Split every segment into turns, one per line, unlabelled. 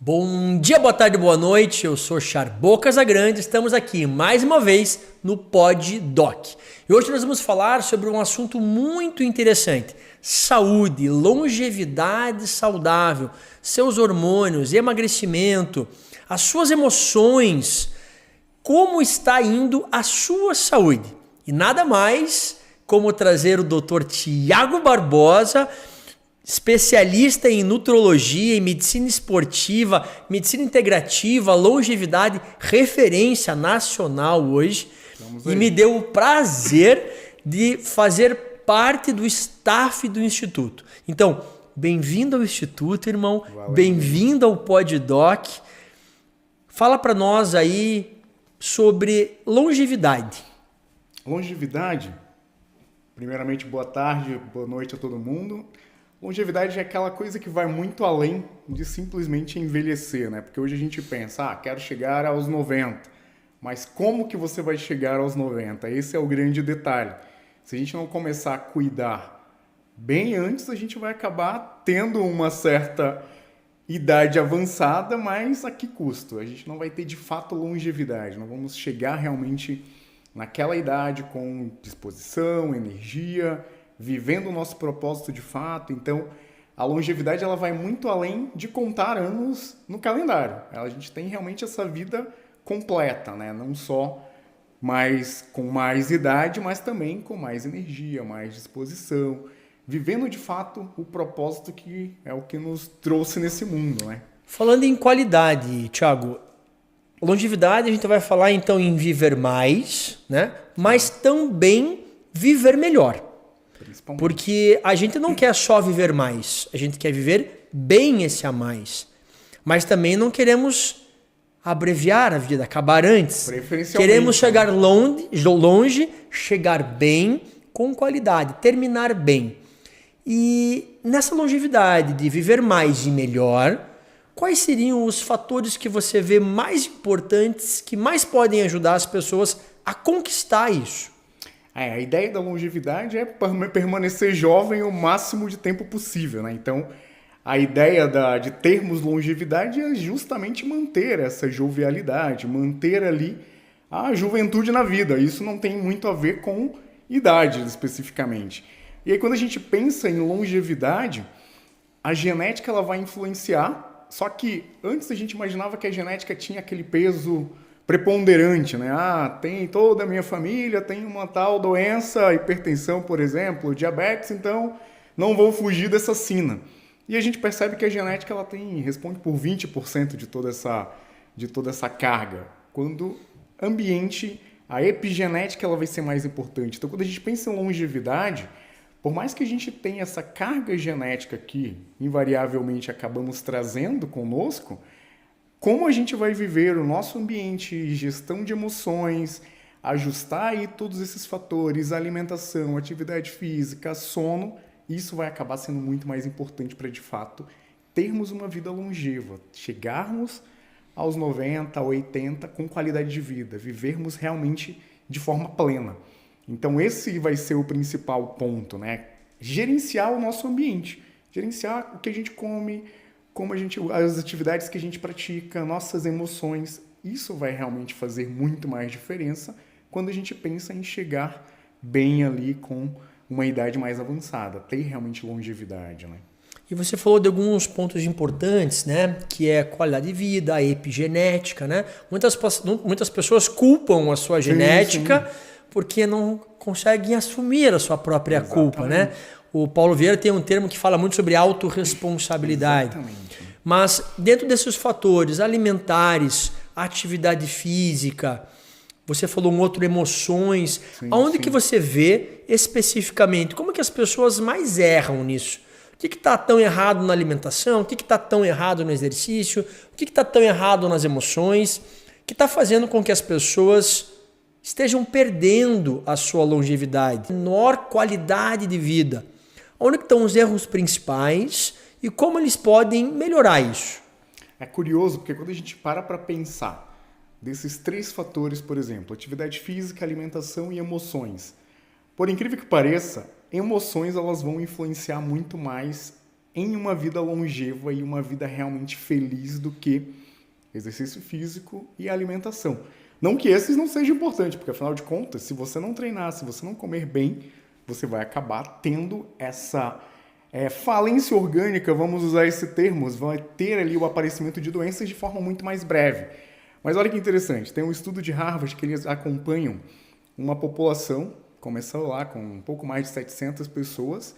Bom dia, boa tarde, boa noite, eu sou Charbot Casagrande, estamos aqui mais uma vez no Pod Doc. E hoje nós vamos falar sobre um assunto muito interessante, saúde, longevidade saudável, seus hormônios, emagrecimento, as suas emoções, como está indo a sua saúde. E nada mais como trazer o Dr. Tiago Barbosa, especialista em nutrologia, em medicina esportiva, medicina integrativa, longevidade, referência nacional hoje. E me deu o prazer de fazer parte do staff do Instituto. Então, bem-vindo ao Instituto, irmão. Bem-vindo ao Pod Doc. Fala para nós aí sobre longevidade.
Longevidade, primeiramente, boa tarde, boa noite a todo mundo. Longevidade é aquela coisa que vai muito além de simplesmente envelhecer, né? Porque hoje a gente pensa, quero chegar aos 90. Mas como que você vai chegar aos 90? Esse é o grande detalhe. Se a gente não começar a cuidar bem antes, a gente vai acabar tendo uma certa idade avançada, mas a que custo? A gente não vai ter de fato longevidade. Não vamos chegar realmente naquela idade com disposição, energia, vivendo o nosso propósito de fato. Então, a longevidade ela vai muito além de contar anos no calendário. A gente tem realmente essa vida completa, né? Não só com mais idade, mas também com mais energia, mais disposição, vivendo de fato o propósito que é o que nos trouxe nesse mundo, né?
Falando em qualidade, Thiago, longevidade a gente vai falar então em viver mais, né? Mas também viver melhor. Porque a gente não quer só viver mais, a gente quer viver bem esse a mais. Mas também não queremos abreviar a vida, acabar antes. Queremos chegar longe, chegar bem, com qualidade, terminar bem. E nessa longevidade de viver mais e melhor, quais seriam os fatores que você vê mais importantes, que mais podem ajudar as pessoas a conquistar isso?
A ideia da longevidade é permanecer jovem o máximo de tempo possível, né? Então, a ideia de termos longevidade é justamente manter essa jovialidade, manter ali a juventude na vida. Isso não tem muito a ver com idade especificamente. E aí, quando a gente pensa em longevidade, a genética ela vai influenciar, só que antes a gente imaginava que a genética tinha aquele peso preponderante, né? Tem toda a minha família, tem uma tal doença, hipertensão, por exemplo, diabetes, então não vou fugir dessa sina. E a gente percebe que a genética ela responde por 20% de toda essa carga. Quando ambiente, a epigenética ela vai ser mais importante. Então, quando a gente pensa em longevidade, por mais que a gente tenha essa carga genética que invariavelmente acabamos trazendo conosco, como a gente vai viver o nosso ambiente, gestão de emoções, ajustar aí todos esses fatores, alimentação, atividade física, sono, isso vai acabar sendo muito mais importante para, de fato, termos uma vida longeva, chegarmos aos 90, 80 com qualidade de vida, vivermos realmente de forma plena. Então esse vai ser o principal ponto, né? Gerenciar o nosso ambiente, gerenciar o que a gente come, as atividades que a gente pratica, nossas emoções, isso vai realmente fazer muito mais diferença quando a gente pensa em chegar bem ali com uma idade mais avançada, ter realmente longevidade, né?
E você falou de alguns pontos importantes, né? Que é a qualidade de vida, a epigenética, né? Muitas pessoas culpam a sua genética porque não conseguem assumir a sua própria culpa, né? O Paulo Vieira tem um termo que fala muito sobre autorresponsabilidade.
Exatamente.
Mas dentro desses fatores alimentares, atividade física, você falou um outro, emoções, aonde que você vê especificamente? Como que as pessoas mais erram nisso? O que está tão errado na alimentação? O que está tão errado no exercício? O que está tão errado nas emoções? Que está fazendo com que as pessoas estejam perdendo a sua longevidade, menor qualidade de vida? Onde estão os erros principais e como eles podem melhorar isso?
É curioso, porque quando a gente para pensar desses 3 fatores, por exemplo, atividade física, alimentação e emoções, por incrível que pareça, emoções elas vão influenciar muito mais em uma vida longeva e uma vida realmente feliz do que exercício físico e alimentação. Não que esses não sejam importantes, porque afinal de contas, se você não treinar, se você não comer bem, você vai acabar tendo essa falência orgânica, vamos usar esse termo, vai ter ali o aparecimento de doenças de forma muito mais breve. Mas olha que interessante, tem um estudo de Harvard que eles acompanham uma população, começou lá com um pouco mais de 700 pessoas,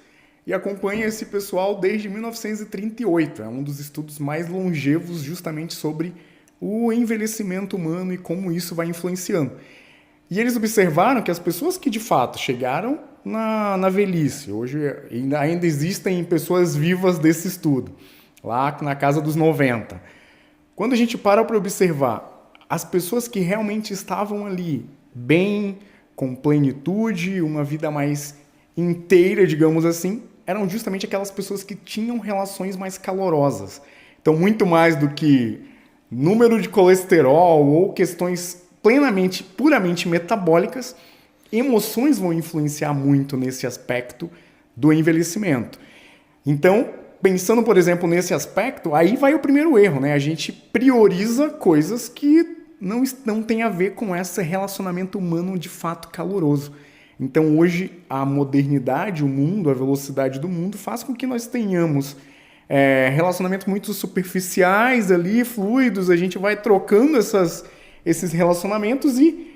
e acompanha esse pessoal desde 1938. É um dos estudos mais longevos justamente sobre o envelhecimento humano e como isso vai influenciando. E eles observaram que as pessoas que de fato chegaram na velhice, hoje ainda existem pessoas vivas desse estudo, lá na casa dos 90. Quando a gente para observar as pessoas que realmente estavam ali bem, com plenitude, uma vida mais inteira, digamos assim, eram justamente aquelas pessoas que tinham relações mais calorosas. Então, muito mais do que número de colesterol ou questões puramente metabólicas, emoções vão influenciar muito nesse aspecto do envelhecimento. Então, pensando, por exemplo, nesse aspecto, aí vai o primeiro erro, né? A gente prioriza coisas que não tem a ver com esse relacionamento humano de fato caloroso. Então, hoje, a modernidade, o mundo, a velocidade do mundo faz com que nós tenhamos relacionamentos muito superficiais ali, fluidos, a gente vai trocando esses relacionamentos e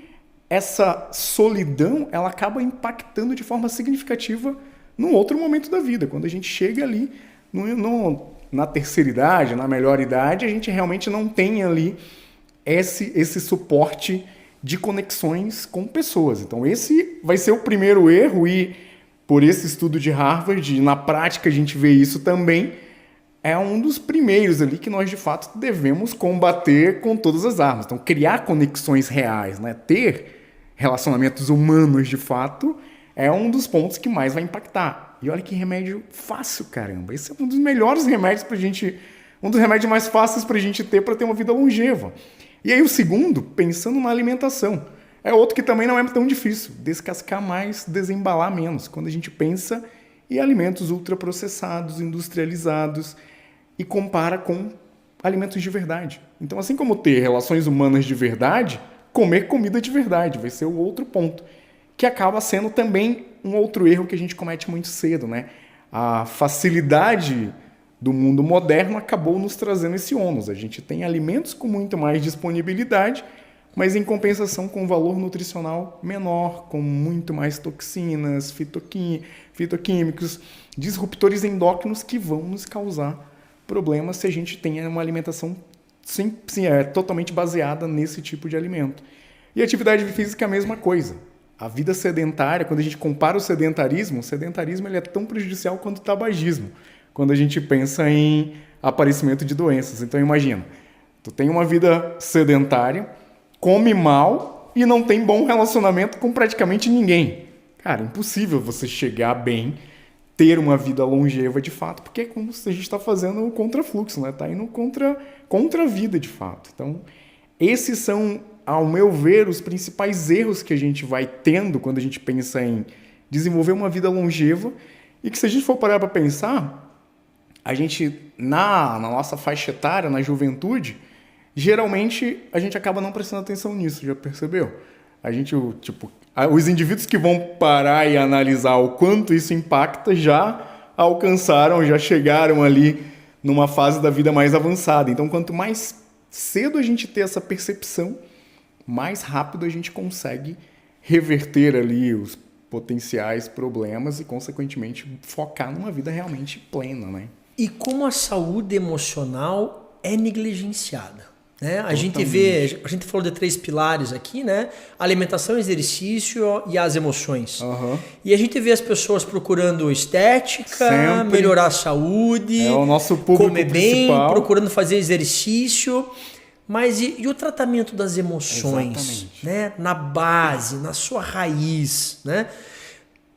essa solidão, ela acaba impactando de forma significativa num outro momento da vida. Quando a gente chega ali na terceira idade, na melhor idade, a gente realmente não tem ali esse suporte de conexões com pessoas. Então, esse vai ser o primeiro erro e, por esse estudo de Harvard, na prática a gente vê isso também, é um dos primeiros ali que nós, de fato, devemos combater com todas as armas. Então, criar conexões reais, né? Ter relacionamentos humanos, de fato, é um dos pontos que mais vai impactar. E olha que remédio fácil, caramba. Esse é um dos melhores remédios pra gente, um dos remédios mais fáceis pra gente ter para ter uma vida longeva. E aí o segundo, pensando na alimentação, é outro que também não é tão difícil. Descascar mais, desembalar menos. Quando a gente pensa em alimentos ultraprocessados, industrializados, e compara com alimentos de verdade. Então, assim como ter relações humanas de verdade, comer comida de verdade vai ser o outro ponto, que acaba sendo também um outro erro que a gente comete muito cedo, né? A facilidade do mundo moderno acabou nos trazendo esse ônus. A gente tem alimentos com muito mais disponibilidade, mas em compensação com valor nutricional menor, com muito mais toxinas, fitoquímicos, disruptores endócrinos que vão nos causar problemas se a gente tem uma alimentação totalmente baseada nesse tipo de alimento. E a atividade física é a mesma coisa. A vida sedentária, quando a gente compara o sedentarismo ele é tão prejudicial quanto o tabagismo, quando a gente pensa em aparecimento de doenças. Então imagina, tu tem uma vida sedentária, come mal e não tem bom relacionamento com praticamente ninguém. Cara, impossível você chegar bem, ter uma vida longeva de fato, porque é como se a gente está fazendo o contrafluxo, né? Está indo contra a vida de fato. Então, esses são, ao meu ver, os principais erros que a gente vai tendo quando a gente pensa em desenvolver uma vida longeva e que, se a gente for parar para pensar, a gente, na nossa faixa etária, na juventude, geralmente a gente acaba não prestando atenção nisso, já percebeu? A gente, os indivíduos que vão parar e analisar o quanto isso impacta já alcançaram, já chegaram ali numa fase da vida mais avançada. Então, quanto mais cedo a gente ter essa percepção, mais rápido a gente consegue reverter ali os potenciais problemas e, consequentemente, focar numa vida realmente plena, né?
E como a saúde emocional é negligenciada? Né? A gente falou de 3 pilares aqui, né? Alimentação, exercício e as emoções.
Uhum.
E a gente vê as pessoas procurando estética,
sempre
melhorar a saúde,
é o nosso público
comer
principal.
bem, procurando fazer exercício. Mas e o tratamento das emoções?
Exatamente.
Né? Na base, na sua raiz, né?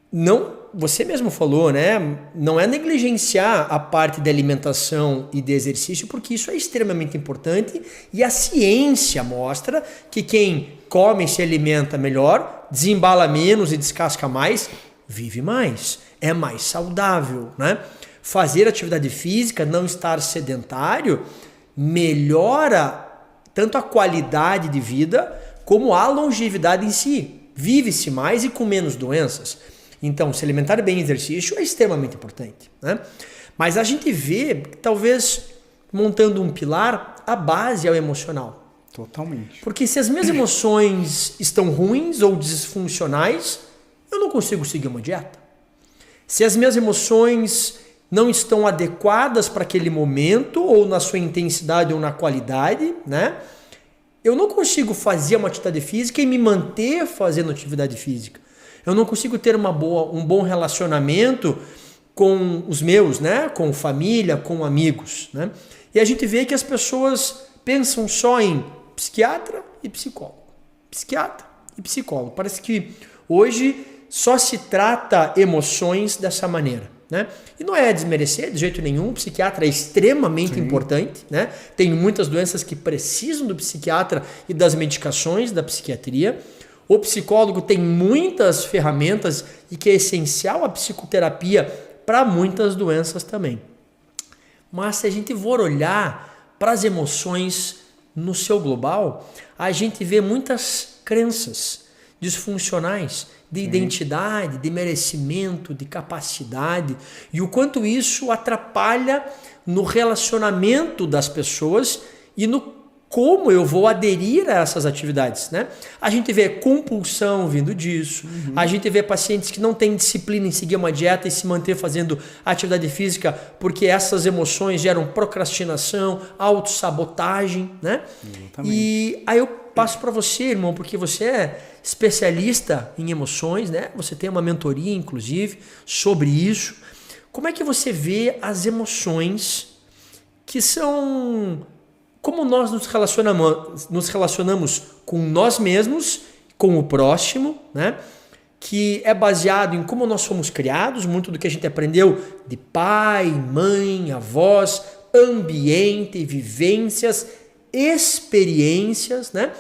Não, você mesmo falou, né? Não é negligenciar a parte da alimentação e de exercício, porque isso é extremamente importante e a ciência mostra que quem come e se alimenta melhor, desembala menos e descasca mais, vive mais, é mais saudável, né? fazer atividade física, não estar sedentário, melhora tanto a qualidade de vida como a longevidade em si. Vive-se mais e com menos doenças. Então, se alimentar bem e exercício é extremamente importante, né? Mas a gente vê, talvez, montando um pilar, a base é o emocional.
Totalmente.
Porque se as minhas emoções estão ruins ou disfuncionais, eu não consigo seguir uma dieta. Se as minhas emoções não estão adequadas para aquele momento, ou na sua intensidade ou na qualidade, né? Eu não consigo fazer uma atividade física e me manter fazendo atividade física. Eu não consigo ter um bom relacionamento com os meus, né? Com família, com amigos, né? E a gente vê que as pessoas pensam só em psiquiatra e psicólogo. Psiquiatra e psicólogo. Parece que hoje só se trata emoções dessa maneira, né? E não é desmerecer de jeito nenhum, o psiquiatra é extremamente importante, né? Tem muitas doenças que precisam do psiquiatra e das medicações da psiquiatria. O psicólogo tem muitas ferramentas e que é essencial a psicoterapia para muitas doenças também. Mas se a gente for olhar para as emoções no seu global, a gente vê muitas crenças disfuncionais de identidade, de merecimento, de capacidade, e o quanto isso atrapalha no relacionamento das pessoas e no como eu vou aderir a essas atividades, né? A gente vê compulsão vindo disso, a gente vê pacientes que não têm disciplina em seguir uma dieta e se manter fazendo atividade física porque essas emoções geram procrastinação, autossabotagem, né?
Exatamente.
E aí eu passo para você, irmão, porque você é especialista em emoções, né? Você tem uma mentoria, inclusive, sobre isso. Como é que você vê as emoções que são... Como nós nos relacionamos com nós mesmos, com o próximo, né? Que é baseado em como nós somos criados, muito do que a gente aprendeu de pai, mãe, avós, ambiente, vivências, experiências, né?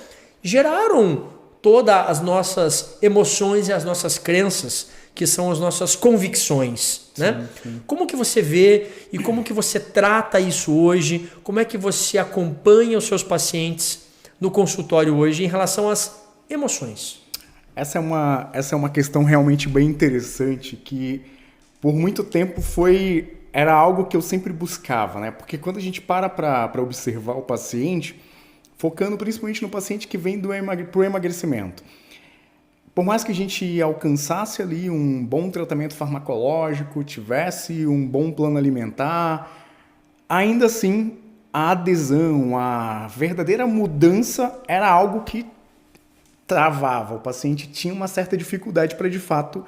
Geraram todas as nossas emoções e as nossas crenças, que são as nossas convicções, né? Sim. Como que você vê e como que você trata isso hoje? Como é que você acompanha os seus pacientes no consultório hoje em relação às emoções?
Essa é uma questão realmente bem interessante que por muito tempo era algo que eu sempre buscava, né? Porque quando a gente para observar o paciente, focando principalmente no paciente que vem pro emagrecimento, por mais que a gente alcançasse ali um bom tratamento farmacológico, tivesse um bom plano alimentar, ainda assim a adesão, a verdadeira mudança era algo que travava. O paciente tinha uma certa dificuldade para, de fato,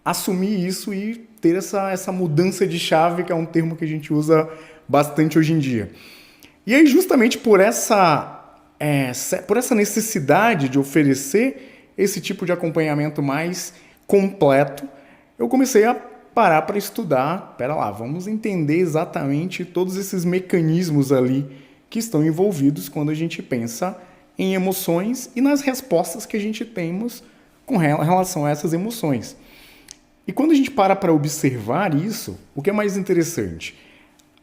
assumir isso e ter essa mudança de chave, que é um termo que a gente usa bastante hoje em dia. E aí, justamente por essa necessidade de oferecer esse tipo de acompanhamento mais completo, eu comecei a parar para estudar. Vamos entender exatamente todos esses mecanismos ali que estão envolvidos quando a gente pensa em emoções e nas respostas que a gente temos com relação a essas emoções. E quando a gente para observar isso, o que é mais interessante?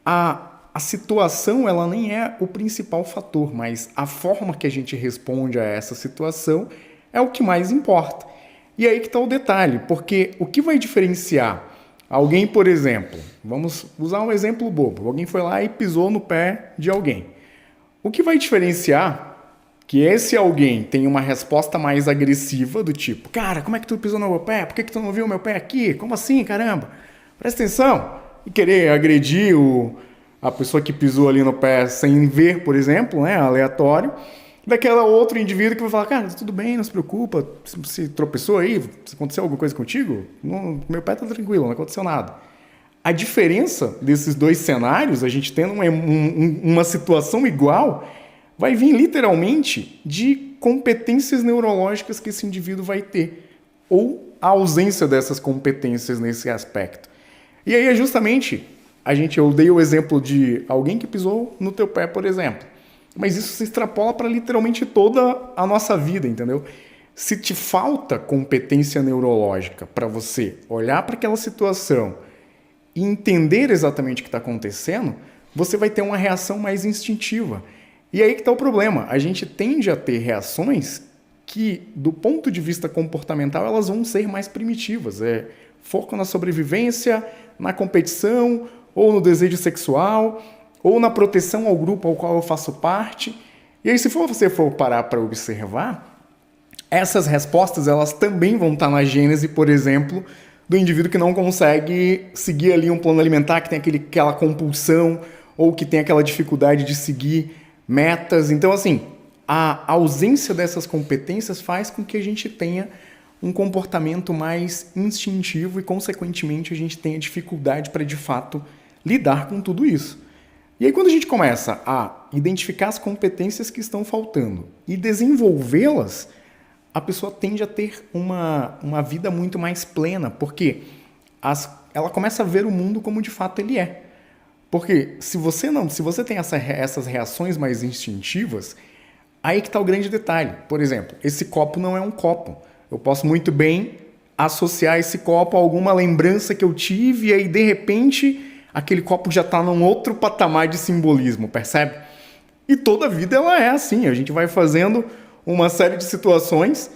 A situação ela nem é o principal fator, mas a forma que a gente responde a essa situação é o que mais importa. E aí que está o detalhe, porque o que vai diferenciar alguém, por exemplo, vamos usar um exemplo bobo, alguém foi lá e pisou no pé de alguém. O que vai diferenciar que esse alguém tem uma resposta mais agressiva do tipo, cara, como é que tu pisou no meu pé? Por que tu não viu o meu pé aqui? Como assim, caramba? Presta atenção. E querer agredir a pessoa que pisou ali no pé sem ver, por exemplo, né, aleatório, daquela outro indivíduo que vai falar, cara, tudo bem, não se preocupa, se tropeçou aí, se aconteceu alguma coisa contigo, meu pé tá tranquilo, não aconteceu nada. A diferença desses dois cenários, a gente tendo uma situação igual, vai vir literalmente de competências neurológicas que esse indivíduo vai ter, ou a ausência dessas competências nesse aspecto. E aí é justamente, eu dei o exemplo de alguém que pisou no teu pé, por exemplo. Mas isso se extrapola para literalmente toda a nossa vida, entendeu? Se te falta competência neurológica para você olhar para aquela situação e entender exatamente o que está acontecendo, você vai ter uma reação mais instintiva. E aí que está o problema. A gente tende a ter reações que, do ponto de vista comportamental, elas vão ser mais primitivas. Foco na sobrevivência, na competição, ou no desejo sexual, ou na proteção ao grupo ao qual eu faço parte. E aí, se você for parar para observar, essas respostas elas também vão estar na gênese, por exemplo, do indivíduo que não consegue seguir ali um plano alimentar, que tem aquela compulsão, ou que tem aquela dificuldade de seguir metas. Então, assim, a ausência dessas competências faz com que a gente tenha um comportamento mais instintivo e, consequentemente, a gente tenha dificuldade para, de fato, lidar com tudo isso. E aí, quando a gente começa a identificar as competências que estão faltando e desenvolvê-las, a pessoa tende a ter uma vida muito mais plena, porque ela começa a ver o mundo como de fato ele é. Porque se você tem essas reações mais instintivas, aí que está o grande detalhe. Por exemplo, esse copo não é um copo. Eu posso muito bem associar esse copo a alguma lembrança que eu tive e aí, de repente, aquele copo já está num outro patamar de simbolismo, percebe? E toda a vida ela é assim. A gente vai fazendo uma série de situações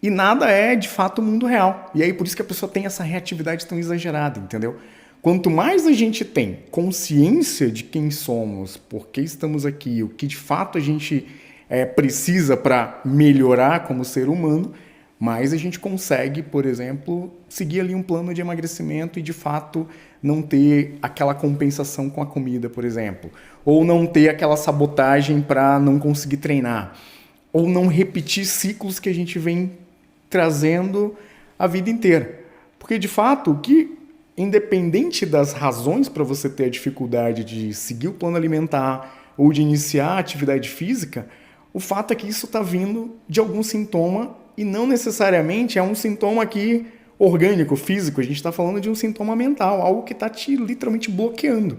e nada é, de fato, o mundo real. E aí, por isso que a pessoa tem essa reatividade tão exagerada, entendeu? Quanto mais a gente tem consciência de quem somos, por que estamos aqui, o que de fato a gente precisa para melhorar como ser humano, mais a gente consegue, por exemplo, seguir ali um plano de emagrecimento e de fato não ter aquela compensação com a comida, por exemplo. Ou não ter aquela sabotagem para não conseguir treinar. Ou não repetir ciclos que a gente vem trazendo a vida inteira. Porque, de fato, independente das razões para você ter a dificuldade de seguir o plano alimentar ou de iniciar a atividade física, o fato é que isso está vindo de algum sintoma e não necessariamente é um sintoma aqui orgânico, físico. A gente está falando de um sintoma mental, algo que está te literalmente bloqueando.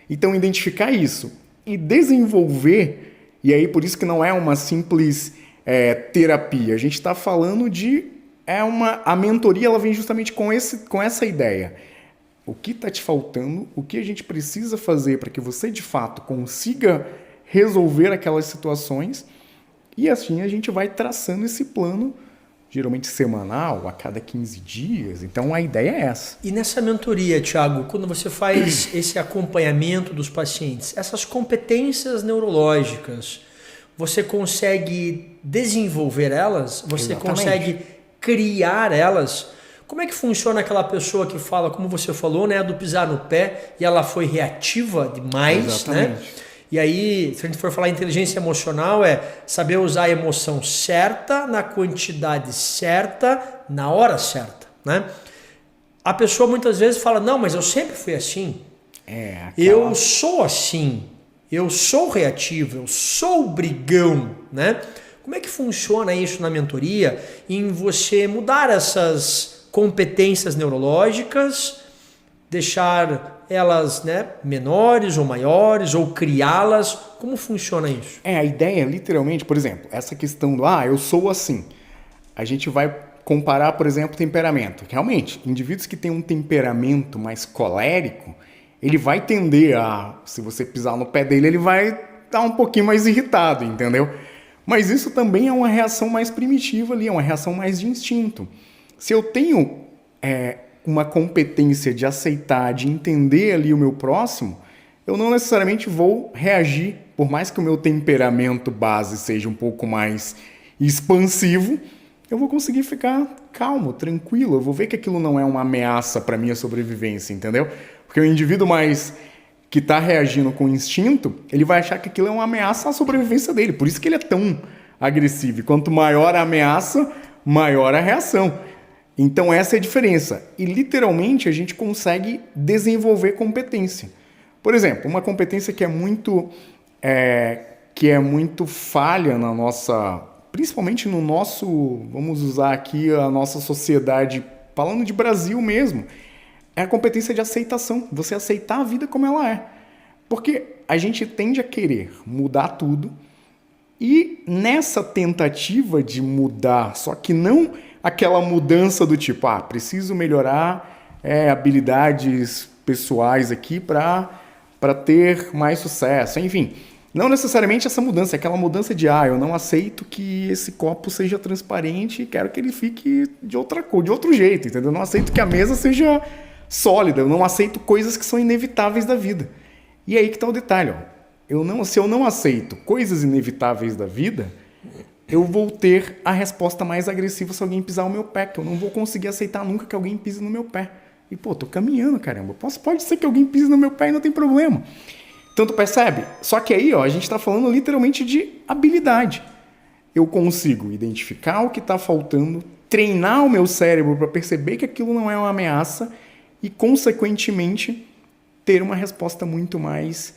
Então, identificar isso e desenvolver, e aí por isso que não é uma simples terapia, a gente está falando a mentoria ela vem justamente com essa ideia. O que está te faltando, o que a gente precisa fazer para que você, de fato, consiga resolver aquelas situações e assim a gente vai traçando esse plano, geralmente semanal, a cada 15 dias. Então, a ideia é essa.
E nessa mentoria, Thiago, quando você faz esse acompanhamento dos pacientes, essas competências neurológicas, você consegue desenvolver elas? Você
Exatamente.
consegue criar elas? Como é que funciona aquela pessoa que fala, como você falou, né, do pisar no pé e ela foi reativa demais,
Exatamente.
né? E aí, se a gente for falar inteligência emocional, é saber usar a emoção certa, na quantidade certa, na hora certa, né? A pessoa muitas vezes fala, não, mas eu sempre fui assim. Eu sou assim. Eu sou reativo, eu sou brigão, né? Como é que funciona isso na mentoria em você mudar essas competências neurológicas, deixar elas, né, menores ou maiores, ou criá-las? Como funciona isso?
A ideia, literalmente, por exemplo, essa questão do eu sou assim. A gente vai comparar, por exemplo, temperamento. Realmente, indivíduos que têm um temperamento mais colérico, ele vai tender se você pisar no pé dele, ele vai estar um pouquinho mais irritado, entendeu? Mas isso também é uma reação mais primitiva ali, é uma reação mais de instinto. Se eu tenho uma competência de aceitar, de entender ali o meu próximo, eu não necessariamente vou reagir, por mais que o meu temperamento base seja um pouco mais expansivo, eu vou conseguir ficar calmo, tranquilo, eu vou ver que aquilo não é uma ameaça para a minha sobrevivência, entendeu? Porque o indivíduo mais que está reagindo com instinto, ele vai achar que aquilo é uma ameaça à sobrevivência dele, por isso que ele é tão agressivo. E quanto maior a ameaça, maior a reação. Então essa é a diferença. E literalmente a gente consegue desenvolver competência. Por exemplo, uma competência que é muito falha na nossa, principalmente no nosso, vamos usar aqui a nossa sociedade, falando de Brasil mesmo, é a competência de aceitação. Você aceitar a vida como ela é. Porque a gente tende a querer mudar tudo e nessa tentativa de mudar, só que não aquela mudança do tipo, preciso melhorar habilidades pessoais aqui para ter mais sucesso. Enfim, não necessariamente essa mudança, é aquela mudança de eu não aceito que esse copo seja transparente e quero que ele fique de outra cor, de outro jeito, entendeu? Eu não aceito que a mesa seja sólida, eu não aceito coisas que são inevitáveis da vida. E aí que está o detalhe, se eu não aceito coisas inevitáveis da vida, eu vou ter a resposta mais agressiva se alguém pisar o meu pé, que eu não vou conseguir aceitar nunca que alguém pise no meu pé. E, tô caminhando, caramba. Pode ser que alguém pise no meu pé e não tem problema. Então, tu percebe? Só que aí, a gente está falando literalmente de habilidade. Eu consigo identificar o que está faltando, treinar o meu cérebro para perceber que aquilo não é uma ameaça e, consequentemente, ter uma resposta muito mais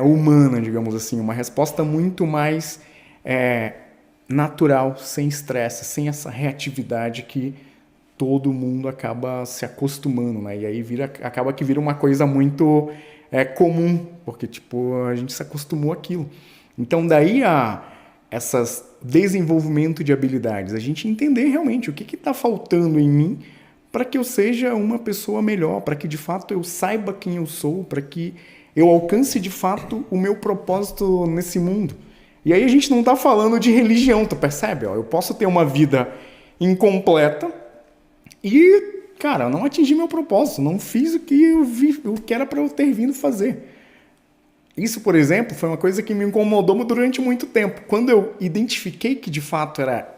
humana, digamos assim. Uma resposta muito mais natural, sem estresse, sem essa reatividade que todo mundo acaba se acostumando, né? E aí acaba que vira uma coisa muito comum, porque a gente se acostumou àquilo. Então daí essas desenvolvimento de habilidades, a gente entender realmente o que está faltando em mim para que eu seja uma pessoa melhor, para que de fato eu saiba quem eu sou, para que eu alcance de fato o meu propósito nesse mundo. E aí a gente não está falando de religião, tu percebe? Eu posso ter uma vida incompleta e, cara, eu não atingi meu propósito, não fiz o que era para eu ter vindo fazer. Isso, por exemplo, foi uma coisa que me incomodou durante muito tempo. Quando eu identifiquei que de fato era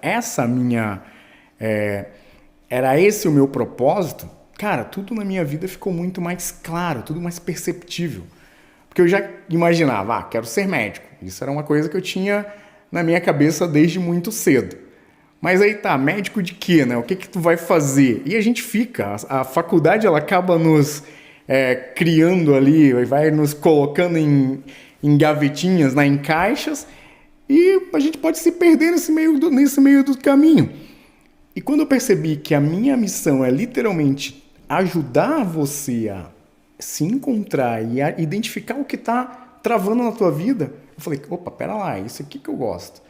esse o meu propósito, cara, tudo na minha vida ficou muito mais claro, tudo mais perceptível. Porque eu já imaginava, quero ser médico. Isso era uma coisa que eu tinha na minha cabeça desde muito cedo. Mas aí médico de quê, né? O que tu vai fazer? E a gente fica, a faculdade ela acaba nos criando ali, vai nos colocando em gavetinhas, em caixas, e a gente pode se perder nesse meio do caminho. E quando eu percebi que a minha missão é literalmente ajudar você a se encontrar e a identificar o que está travando na tua vida, eu falei, opa, pera lá, isso aqui que eu gosto.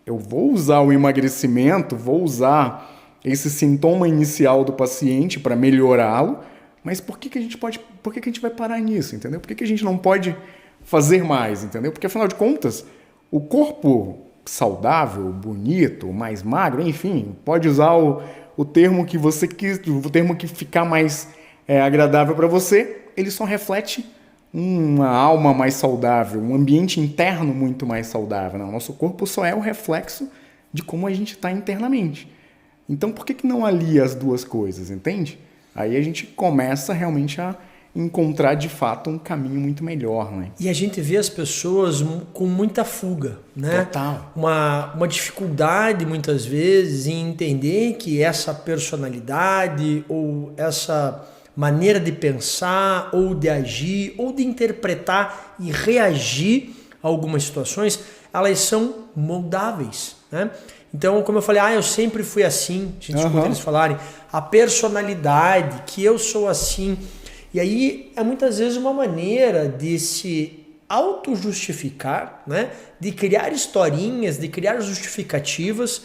Eu vou usar o emagrecimento, vou usar esse sintoma inicial do paciente para melhorá-lo, mas por que a gente vai parar nisso, entendeu? Por que a gente não pode fazer mais, entendeu? Porque, afinal de contas, o corpo saudável, bonito, mais magro, enfim, pode usar o termo que você quis, o termo que ficar mais agradável para você, ele só reflete uma alma mais saudável, um ambiente interno muito mais saudável. Não, nosso corpo só é o reflexo de como a gente está internamente. Então, por que não alia as duas coisas, entende? Aí a gente começa realmente a encontrar, de fato, um caminho muito melhor, né?
E a gente vê as pessoas com muita fuga, né?
Total.
Uma dificuldade, muitas vezes, em entender que essa personalidade ou essa maneira de pensar ou de agir ou de interpretar e reagir a algumas situações, elas são moldáveis, né? Então, como eu falei, eu sempre fui assim, a gente escuta eles falarem, a personalidade, que eu sou assim. E aí é muitas vezes uma maneira de se auto-justificar, né? De criar historinhas, de criar justificativas,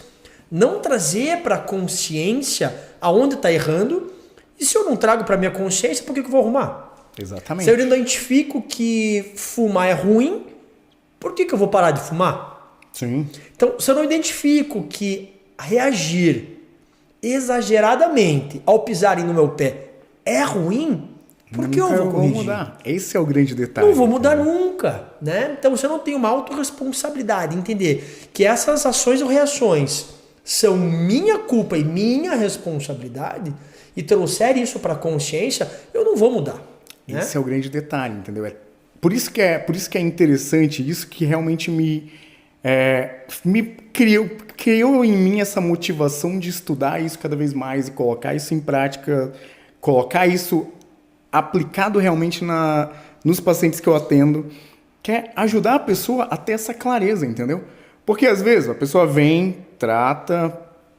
não trazer para a consciência aonde está errando. E se eu não trago para minha consciência, por que eu vou arrumar?
Exatamente.
Se eu identifico que fumar é ruim, por que eu vou parar de fumar?
Sim.
Então, se eu não identifico que reagir exageradamente ao pisarem no meu pé é ruim, por que eu vou corrigir?
Mudar. Esse é o grande detalhe.
Não vou mudar nunca, né? Então, se eu não tenho uma autorresponsabilidade, entender que essas ações ou reações são minha culpa e minha responsabilidade, e trouxer isso para a consciência, eu não vou mudar. Né?
Esse é o grande detalhe, entendeu? Por isso que é interessante, isso que realmente me criou em mim essa motivação de estudar isso cada vez mais e colocar isso em prática, colocar isso aplicado realmente nos pacientes que eu atendo, que é ajudar a pessoa a ter essa clareza, entendeu? Porque às vezes a pessoa vem, trata,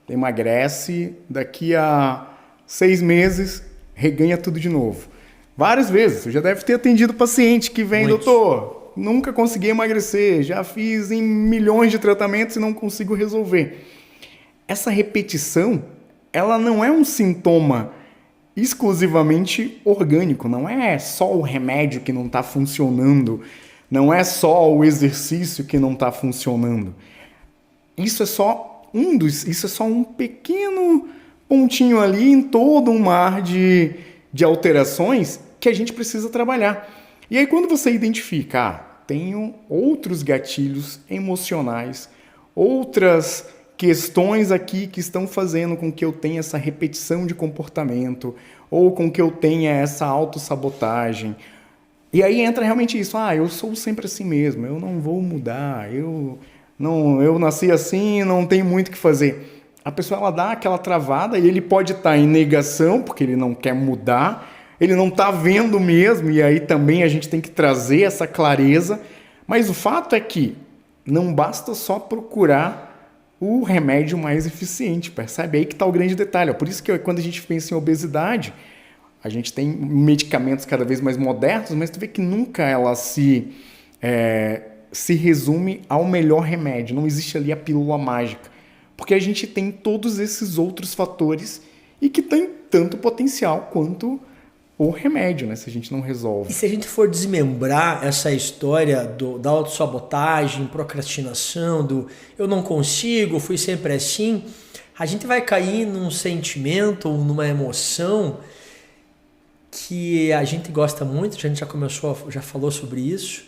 emagrece, daqui a 6 meses reganha tudo de novo. Várias vezes, você já deve ter atendido paciente que vem, doutor, nunca consegui emagrecer, já fiz em milhões de tratamentos e não consigo resolver. Essa repetição, ela não é um sintoma exclusivamente orgânico. Não é só o remédio que não está funcionando, não é só o exercício que não está funcionando. Isso é só um pequeno pontinho ali em todo um mar de alterações que a gente precisa trabalhar. E aí quando você identifica, tenho outros gatilhos emocionais, outras questões aqui que estão fazendo com que eu tenha essa repetição de comportamento ou com que eu tenha essa autossabotagem. E aí entra realmente isso, eu sou sempre assim mesmo, eu não vou mudar, eu nasci assim, não tem muito o que fazer. A pessoa ela dá aquela travada e ele pode estar em negação, porque ele não quer mudar, ele não está vendo mesmo, e aí também a gente tem que trazer essa clareza. Mas o fato é que não basta só procurar o remédio mais eficiente, percebe? Aí que está o grande detalhe. Por isso que quando a gente pensa em obesidade, a gente tem medicamentos cada vez mais modernos, mas tu vê que nunca ela se resume ao melhor remédio. Não existe ali a pílula mágica. Porque a gente tem todos esses outros fatores e que tem tanto potencial quanto o remédio, né? Se a gente não resolve.
E se a gente for desmembrar essa história da autossabotagem, procrastinação, do eu não consigo, fui sempre assim, a gente vai cair num sentimento ou numa emoção que a gente gosta muito, a gente já falou sobre isso,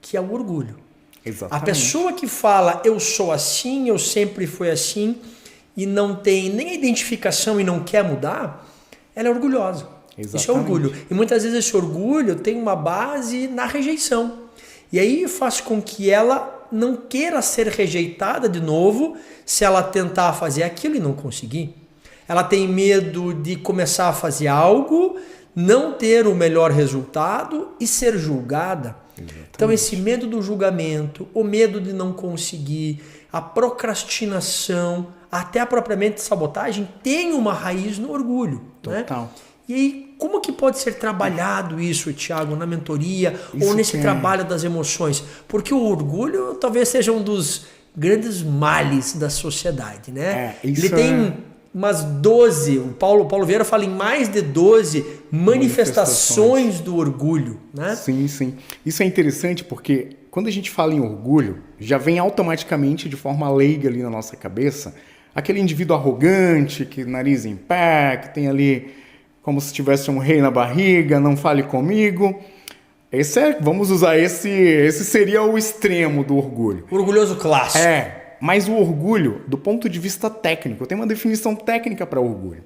que é o orgulho.
Exatamente.
A pessoa que fala eu sou assim, eu sempre fui assim, e não tem nem a identificação e não quer mudar, ela é orgulhosa.
Exatamente.
Isso é orgulho. E muitas vezes esse orgulho tem uma base na rejeição. E aí faz com que ela não queira ser rejeitada de novo se ela tentar fazer aquilo e não conseguir. Ela tem medo de começar a fazer algo, não ter o melhor resultado e ser julgada. Exatamente. Então esse medo do julgamento, o medo de não conseguir, a procrastinação, até a propriamente sabotagem, tem uma raiz no orgulho.
Total.
Né? E aí, como que pode ser trabalhado isso, Thiago, na mentoria ou nesse trabalho das emoções? Porque o orgulho talvez seja um dos grandes males da sociedade, né? Ele tem umas 12, o Paulo Vieira fala em mais de 12 manifestações do orgulho, né?
Sim, sim. Isso é interessante porque quando a gente fala em orgulho, já vem automaticamente, de forma leiga ali na nossa cabeça, aquele indivíduo arrogante, que nariz em pé, que tem ali como se tivesse um rei na barriga, não fale comigo. Vamos usar esse seria o extremo do orgulho.
Orgulhoso clássico.
Mas o orgulho, do ponto de vista técnico, tem uma definição técnica para orgulho.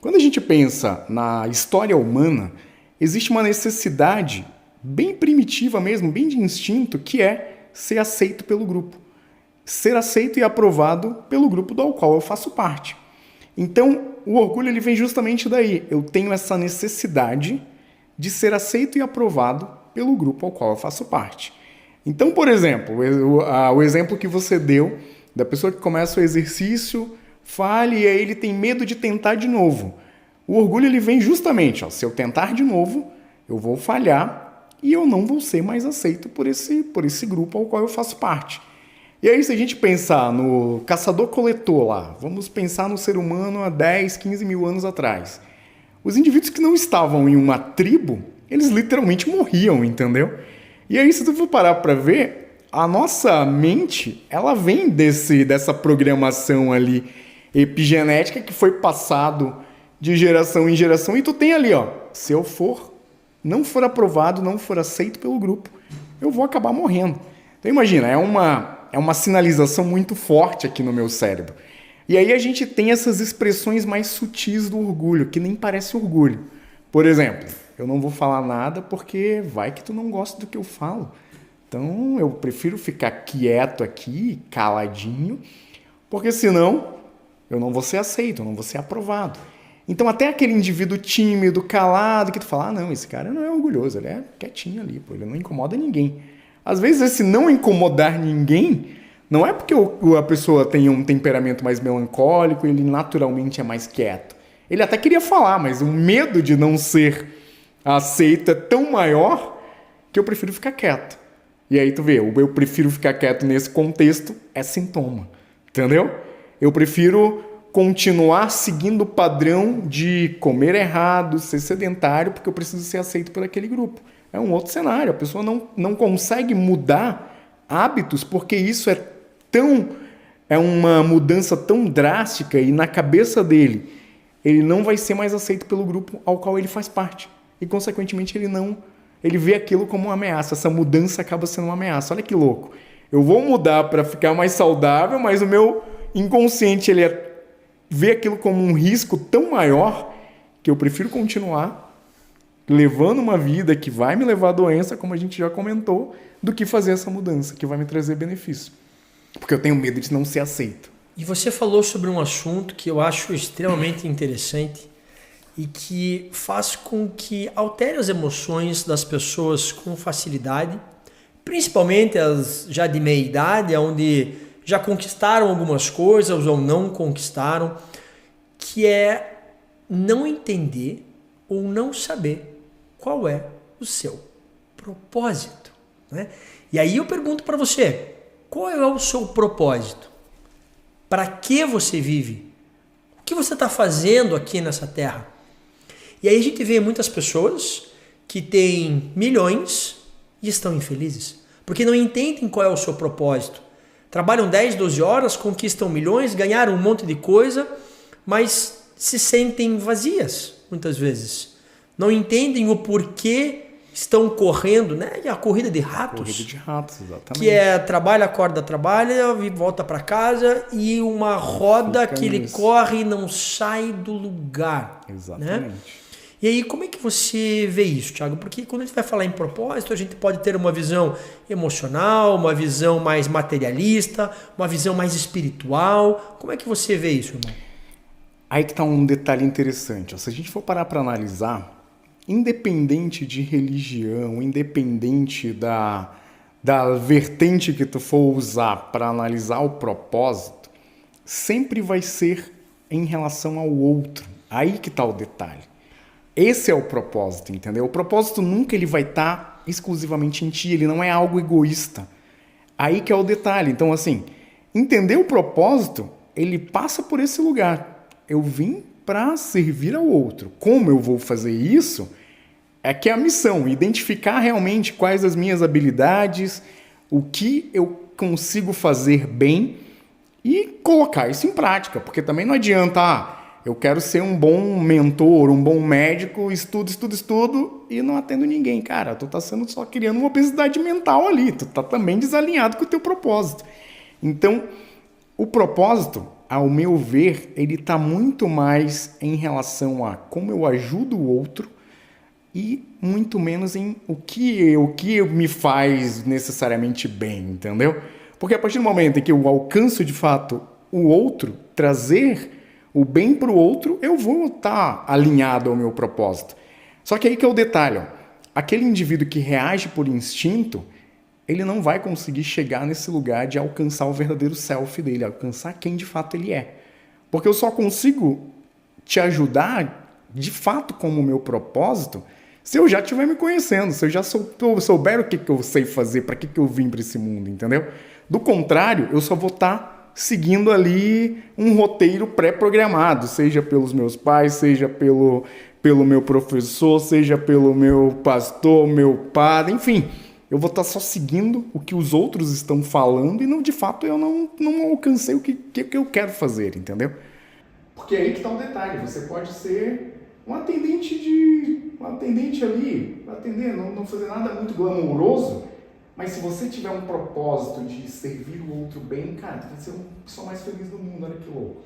Quando a gente pensa na história humana, existe uma necessidade bem primitiva mesmo, bem de instinto, que é ser aceito pelo grupo. Ser aceito e aprovado pelo grupo do qual eu faço parte. Então, o orgulho ele vem justamente daí. Eu tenho essa necessidade de ser aceito e aprovado pelo grupo ao qual eu faço parte. Então, por exemplo, o exemplo que você deu da pessoa que começa o exercício, falha e aí ele tem medo de tentar de novo. O orgulho ele vem justamente, se eu tentar de novo, eu vou falhar e eu não vou ser mais aceito por esse grupo ao qual eu faço parte. E aí, se a gente pensar no caçador-coletor lá, vamos pensar no ser humano há 10, 15 mil anos atrás. Os indivíduos que não estavam em uma tribo, eles literalmente morriam, entendeu? E aí, se tu for parar para ver, a nossa mente, ela vem dessa programação ali epigenética que foi passado de geração em geração. E tu tem ali, se eu não for aprovado, não for aceito pelo grupo, eu vou acabar morrendo. Então imagina, é uma sinalização muito forte aqui no meu cérebro. E aí a gente tem essas expressões mais sutis do orgulho, que nem parece orgulho. Por exemplo, eu não vou falar nada porque vai que tu não gosta do que eu falo. Então eu prefiro ficar quieto aqui, caladinho, porque senão eu não vou ser aceito, eu não vou ser aprovado. Então até aquele indivíduo tímido, calado, que tu fala, não, esse cara não é orgulhoso, ele é quietinho ali, ele não incomoda ninguém. Às vezes esse não incomodar ninguém não é porque a pessoa tem um temperamento mais melancólico, ele naturalmente é mais quieto. Ele até queria falar, mas o medo de não ser aceito é tão maior que eu prefiro ficar quieto. E aí tu vê, eu prefiro ficar quieto nesse contexto é sintoma, entendeu? Eu prefiro continuar seguindo o padrão de comer errado, ser sedentário, porque eu preciso ser aceito por aquele grupo. É um outro cenário. A pessoa não consegue mudar hábitos porque isso é uma mudança tão drástica e na cabeça dele ele não vai ser mais aceito pelo grupo ao qual ele faz parte. E, consequentemente, ele vê aquilo como uma ameaça. Essa mudança acaba sendo uma ameaça. Olha que louco. Eu vou mudar para ficar mais saudável, mas o meu inconsciente ele vê aquilo como um risco tão maior que eu prefiro continuar levando uma vida que vai me levar à doença, como a gente já comentou, do que fazer essa mudança, que vai me trazer benefício. Porque eu tenho medo de não ser aceito.
E você falou sobre um assunto que eu acho extremamente interessante e que faz com que altere as emoções das pessoas com facilidade, principalmente as já de meia idade, onde já conquistaram algumas coisas ou não conquistaram, que é não entender ou não saber qual é o seu propósito, né? E aí eu pergunto para você, qual é o seu propósito? Para que você vive? O que você está fazendo aqui nessa terra? E aí a gente vê muitas pessoas que têm milhões e estão infelizes, porque não entendem qual é o seu propósito. Trabalham 10, 12 horas, conquistam milhões, ganharam um monte de coisa, mas se sentem vazias, muitas vezes. Não entendem o porquê estão correndo, né? E a corrida de ratos.
Corrida de ratos, exatamente.
Que é trabalha, acorda, trabalha, e volta para casa e uma roda que ele corre e não sai do lugar.
Exatamente.
Né? E aí, como é que você vê isso, Thiago? Porque quando a gente vai falar em propósito, a gente pode ter uma visão emocional, uma visão mais materialista, uma visão mais espiritual. Como é que você vê isso, irmão?
Aí que está um detalhe interessante. Se a gente for parar para analisar, independente de religião, independente da vertente que tu for usar para analisar o propósito, sempre vai ser em relação ao outro. Aí que está o detalhe. Esse é o propósito, entendeu? O propósito nunca ele vai estar exclusivamente em ti, ele não é algo egoísta. Aí que é o detalhe. Então, assim, entender o propósito, ele passa por esse lugar. Eu vim para servir ao outro. Como eu vou fazer isso? É que é a missão, identificar realmente quais as minhas habilidades, o que eu consigo fazer bem e colocar isso em prática, porque também não adianta, eu quero ser um bom mentor, um bom médico, estudo e não atendo ninguém. Cara, tu tá só criando uma obesidade mental ali, tu tá também desalinhado com o teu propósito. Então, o propósito, ao meu ver, ele tá muito mais em relação a como eu ajudo o outro e muito menos em o que me faz necessariamente bem, entendeu? Porque a partir do momento em que eu alcanço de fato o outro, trazer o bem para o outro, eu vou estar alinhado ao meu propósito. Só que aí que é o detalhe, ó. Aquele indivíduo que reage por instinto, ele não vai conseguir chegar nesse lugar de alcançar o verdadeiro self dele, alcançar quem de fato ele é. Porque eu só consigo te ajudar, de fato, como o meu propósito, se eu já estiver me conhecendo, se eu já souber o que eu sei fazer, para que eu vim para esse mundo, entendeu? Do contrário, eu só vou estar seguindo ali um roteiro pré-programado, seja pelos meus pais, seja pelo meu professor, seja pelo meu pastor, meu padre, enfim. Eu vou estar só seguindo o que os outros estão falando e, não, de fato, eu não alcancei o que eu quero fazer, entendeu? Porque aí que está o detalhe. Você pode ser um atendente ali, atender, não fazer nada muito glamouroso, mas se você tiver um propósito de servir o outro bem, cara, tu vai ser uma pessoa mais feliz do mundo, olha que louco.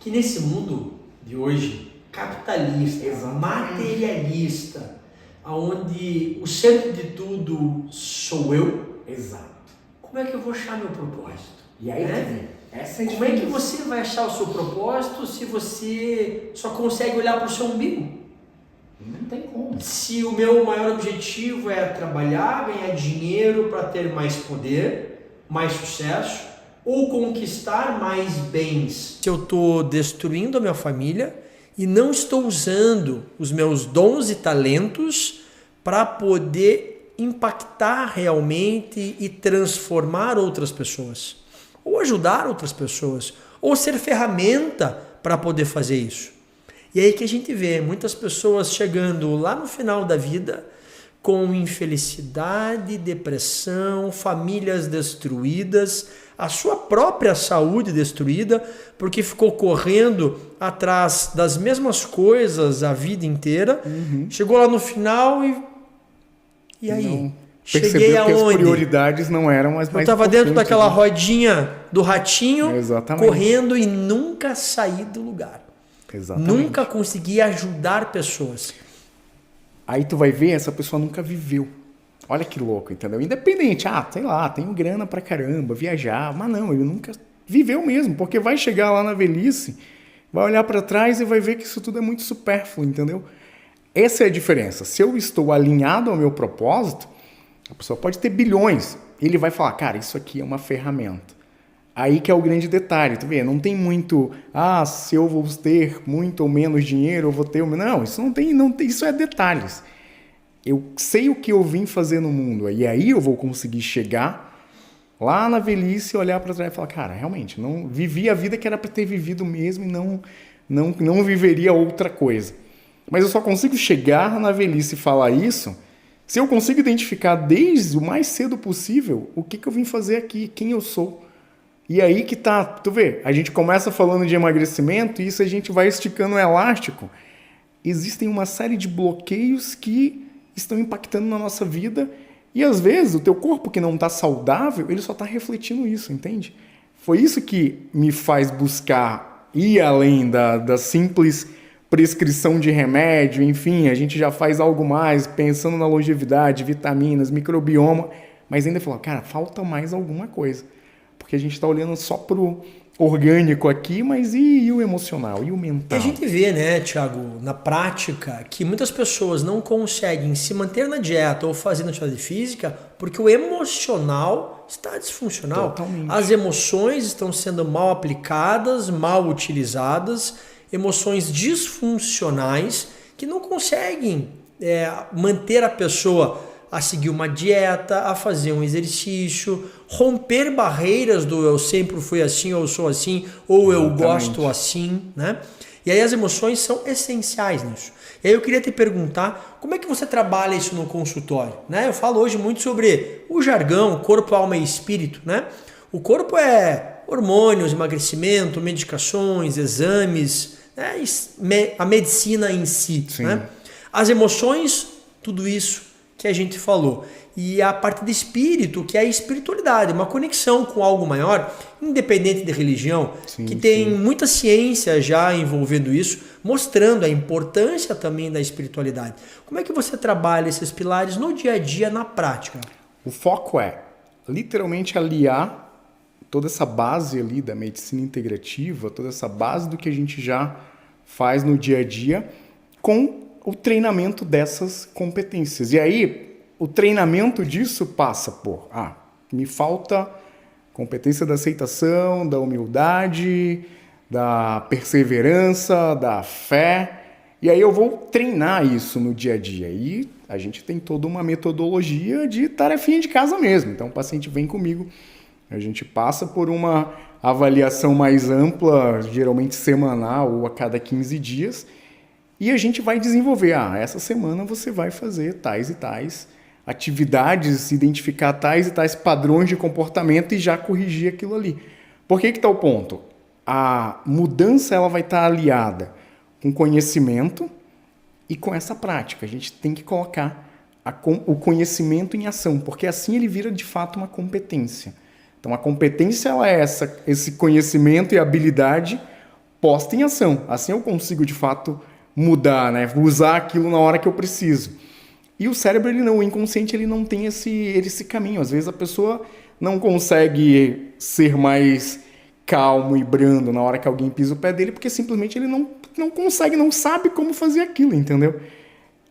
Que nesse mundo de hoje, capitalista, materialista, onde o centro de tudo sou eu,
exato.
Como é que eu vou achar meu propósito?
E aí, essa é a
como é que você vai achar o seu propósito se você só consegue olhar para o seu umbigo?
Não tem como.
Se o meu maior objetivo é trabalhar, ganhar dinheiro para ter mais poder, mais sucesso, ou conquistar mais bens. Se eu estou destruindo a minha família e não estou usando os meus dons e talentos para poder impactar realmente e transformar outras pessoas, ou ajudar outras pessoas, ou ser ferramenta para poder fazer isso. E aí que a gente vê muitas pessoas chegando lá no final da vida com infelicidade, depressão, famílias destruídas, a sua própria saúde destruída, porque ficou correndo atrás das mesmas coisas a vida inteira, chegou lá no final e aí?
Não
Cheguei
percebeu
aonde?
que as prioridades não eram as mais
Eu estava dentro
importantes,
daquela
né?
rodinha do ratinho,
Exatamente.
correndo e nunca saí do lugar.
Exatamente.
Nunca consegui ajudar pessoas.
Aí tu vai ver, essa pessoa nunca viveu. Olha que louco, entendeu? Independente, sei lá, tenho grana pra caramba, viajar, mas não, ele nunca viveu mesmo, porque vai chegar lá na velhice, vai olhar pra trás e vai ver que isso tudo é muito supérfluo, entendeu? Essa é a diferença. Se eu estou alinhado ao meu propósito, a pessoa pode ter bilhões, ele vai falar, cara, isso aqui é uma ferramenta. Aí que é o grande detalhe, tu vê, não tem muito, se eu vou ter muito ou menos dinheiro, eu vou ter... Não, isso não tem, isso é detalhes. Eu sei o que eu vim fazer no mundo, e aí eu vou conseguir chegar lá na velhice, olhar para trás e falar, cara, realmente, não vivi a vida que era para ter vivido mesmo e não viveria outra coisa. Mas eu só consigo chegar na velhice e falar isso se eu consigo identificar desde o mais cedo possível o que eu vim fazer aqui, quem eu sou. E aí que tá, tu vê, a gente começa falando de emagrecimento e isso a gente vai esticando o elástico. Existem uma série de bloqueios que estão impactando na nossa vida e às vezes o teu corpo que não está saudável, ele só está refletindo isso, entende? Foi isso que me faz buscar ir além da simples prescrição de remédio, enfim, a gente já faz algo mais, pensando na longevidade, vitaminas, microbioma, mas ainda falou, cara, falta mais alguma coisa. Porque a gente está olhando só pro orgânico aqui, mas e o emocional, e o mental?
E a gente vê, né, Thiago, na prática, que muitas pessoas não conseguem se manter na dieta ou fazendo atividade física porque o emocional está disfuncional.
Totalmente.
As emoções estão sendo mal aplicadas, mal utilizadas, emoções disfuncionais que não conseguem manter a pessoa a seguir uma dieta, a fazer um exercício, romper barreiras do eu sempre fui assim, ou eu sou assim, ou eu gosto assim, né? E aí as emoções são essenciais nisso. E aí eu queria te perguntar, como é que você trabalha isso no consultório? Né? Eu falo hoje muito sobre o jargão, corpo, alma e espírito, né? O corpo é hormônios, emagrecimento, medicações, exames, né? A medicina em si, né? As emoções, tudo isso que a gente falou. E a parte do espírito, que é a espiritualidade, uma conexão com algo maior, independente de religião, que tem muita ciência já envolvendo isso, mostrando a importância também da espiritualidade. Como é que você trabalha esses pilares no dia a dia, na prática?
O foco é literalmente aliar toda essa base ali da medicina integrativa, toda essa base do que a gente já faz no dia a dia com o treinamento dessas competências. E aí, o treinamento disso passa por, me falta competência da aceitação, da humildade, da perseverança, da fé. E aí eu vou treinar isso no dia a dia. E a gente tem toda uma metodologia de tarefinha de casa mesmo. Então o paciente vem comigo, a gente passa por uma avaliação mais ampla, geralmente semanal ou a cada 15 dias, e a gente vai desenvolver, essa semana você vai fazer tais e tais atividades, identificar tais e tais padrões de comportamento e já corrigir aquilo ali. Por que está o ponto? A mudança ela vai estar aliada com conhecimento e com essa prática. A gente tem que colocar o conhecimento em ação, porque assim ele vira de fato uma competência. Então a competência ela é esse conhecimento e habilidade posta em ação. Assim eu consigo de fato mudar, né? Usar aquilo na hora que eu preciso. E o cérebro, o inconsciente, ele não tem esse caminho. Às vezes a pessoa não consegue ser mais calmo e brando na hora que alguém pisa o pé dele, porque simplesmente ele não consegue, não sabe como fazer aquilo, entendeu?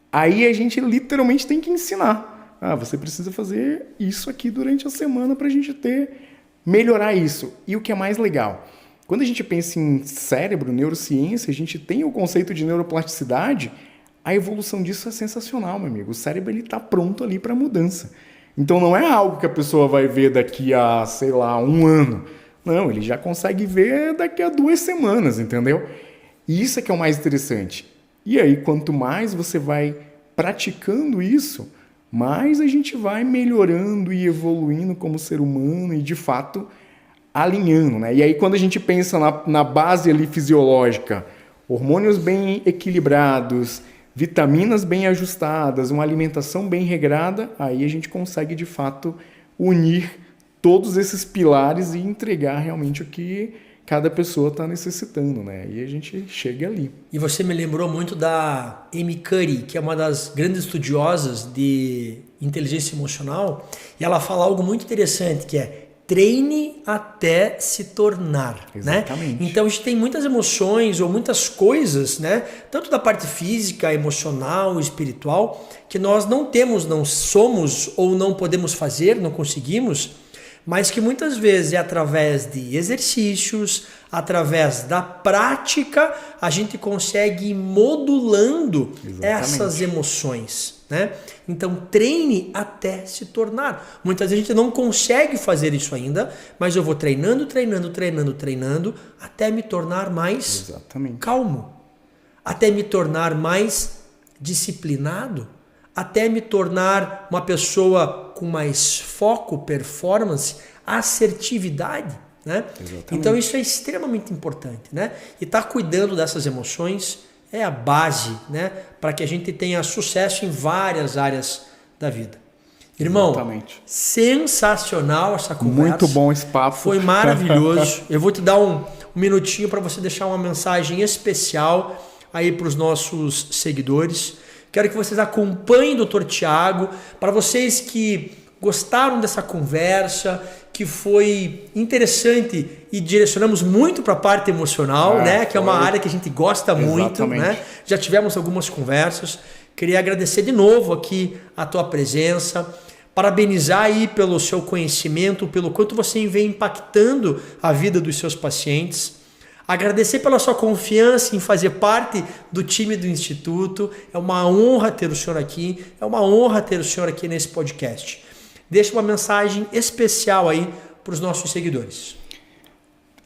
Aí a gente literalmente tem que ensinar. Você precisa fazer isso aqui durante a semana para a gente melhorar isso. E o que é mais legal, quando a gente pensa em cérebro, neurociência, a gente tem o conceito de neuroplasticidade, a evolução disso é sensacional, meu amigo. O cérebro está pronto ali para mudança. Então não é algo que a pessoa vai ver daqui a, sei lá, 1 ano. Não, ele já consegue ver daqui a 2 semanas, entendeu? E isso é que é o mais interessante. E aí, quanto mais você vai praticando isso, mais a gente vai melhorando e evoluindo como ser humano e, de fato, alinhando, né? E aí, quando a gente pensa na base ali fisiológica, hormônios bem equilibrados, vitaminas bem ajustadas, uma alimentação bem regrada, aí a gente consegue, de fato, unir todos esses pilares e entregar realmente o que cada pessoa está necessitando, né? E a gente chega ali.
E você me lembrou muito da Amy Cuddy, que é uma das grandes estudiosas de inteligência emocional, e ela fala algo muito interessante, que é treine até se tornar.
Exatamente.
Né? Então a gente tem muitas emoções ou muitas coisas, né? Tanto da parte física, emocional, espiritual, que nós não temos, não somos ou não podemos fazer, não conseguimos, mas que muitas vezes é através de exercícios, através da prática, a gente consegue ir modulando essas emoções. Né? Então treine até se tornar. Muitas vezes a gente não consegue fazer isso ainda, mas eu vou treinando, até me tornar mais calmo, até me tornar mais disciplinado, até me tornar uma pessoa com mais foco, performance, assertividade. Né? Então isso é extremamente importante. Né? E estar cuidando dessas emoções é a base, né, para que a gente tenha sucesso em várias áreas da vida. Irmão, sensacional essa conversa.
Muito bom esse papo.
Foi maravilhoso. Eu vou te dar um minutinho para você deixar uma mensagem especial aí para os nossos seguidores. Quero que vocês acompanhem o Dr. Tiago. Para vocês que gostaram dessa conversa, que foi interessante e direcionamos muito para a parte emocional, né? Que é uma área que a gente gosta muito, né? Já tivemos algumas conversas. Queria agradecer de novo aqui a tua presença, parabenizar aí pelo seu conhecimento, pelo quanto você vem impactando a vida dos seus pacientes. Agradecer pela sua confiança em fazer parte do time do Instituto. É uma honra ter o senhor aqui, é uma honra ter o senhor aqui nesse podcast. Deixa uma mensagem especial aí para os nossos seguidores.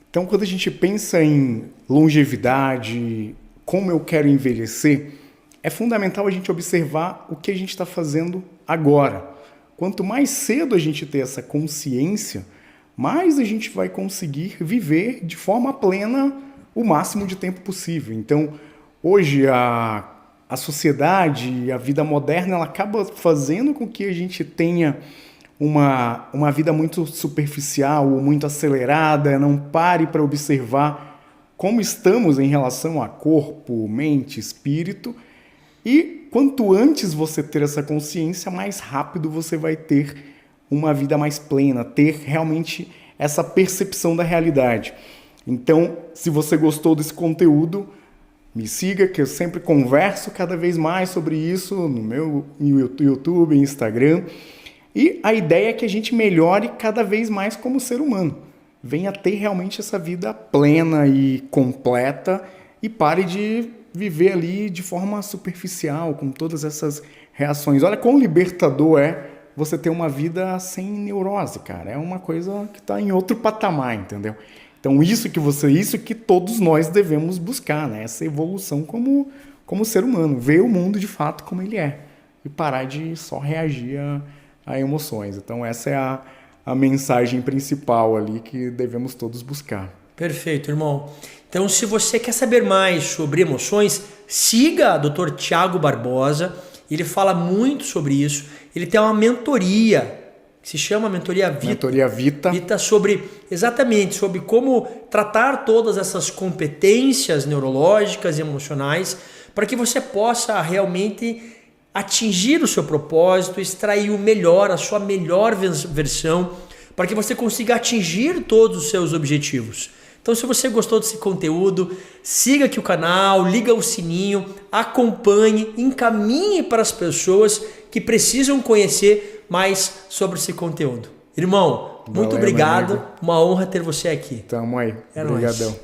Então, quando a gente pensa em longevidade, como eu quero envelhecer, é fundamental a gente observar o que a gente está fazendo agora. Quanto mais cedo a gente ter essa consciência, mais a gente vai conseguir viver de forma plena o máximo de tempo possível. Então, hoje a sociedade, a vida moderna, ela acaba fazendo com que a gente tenha uma vida muito superficial ou muito acelerada, não pare para observar como estamos em relação a corpo, mente, espírito. E quanto antes você ter essa consciência, mais rápido você vai ter uma vida mais plena, ter realmente essa percepção da realidade. Então, se você gostou desse conteúdo, me siga, que eu sempre converso cada vez mais sobre isso no meu YouTube, Instagram. E a ideia é que a gente melhore cada vez mais como ser humano. Venha ter realmente essa vida plena e completa e pare de viver ali de forma superficial, com todas essas reações. Olha quão libertador é você ter uma vida sem neurose, cara. É uma coisa que está em outro patamar, entendeu? Então isso que todos nós devemos buscar, né? Essa evolução como ser humano. Ver o mundo de fato como ele é. E parar de só reagir a emoções. Então essa é a mensagem principal ali que devemos todos buscar.
Perfeito, irmão. Então, se você quer saber mais sobre emoções, siga o Dr. Tiago Barbosa. Ele fala muito sobre isso. Ele tem uma mentoria que se chama Mentoria Vita.
Mentoria Vita.
Vita exatamente sobre como tratar todas essas competências neurológicas e emocionais para que você possa realmente atingir o seu propósito, extrair o melhor, a sua melhor versão, para que você consiga atingir todos os seus objetivos. Então, se você gostou desse conteúdo, siga aqui o canal, liga o sininho, acompanhe, encaminhe para as pessoas que precisam conhecer mais sobre esse conteúdo. Irmão, muito obrigado. Uma honra ter você aqui.
Tamo aí.
É
Obrigadão.
nóis.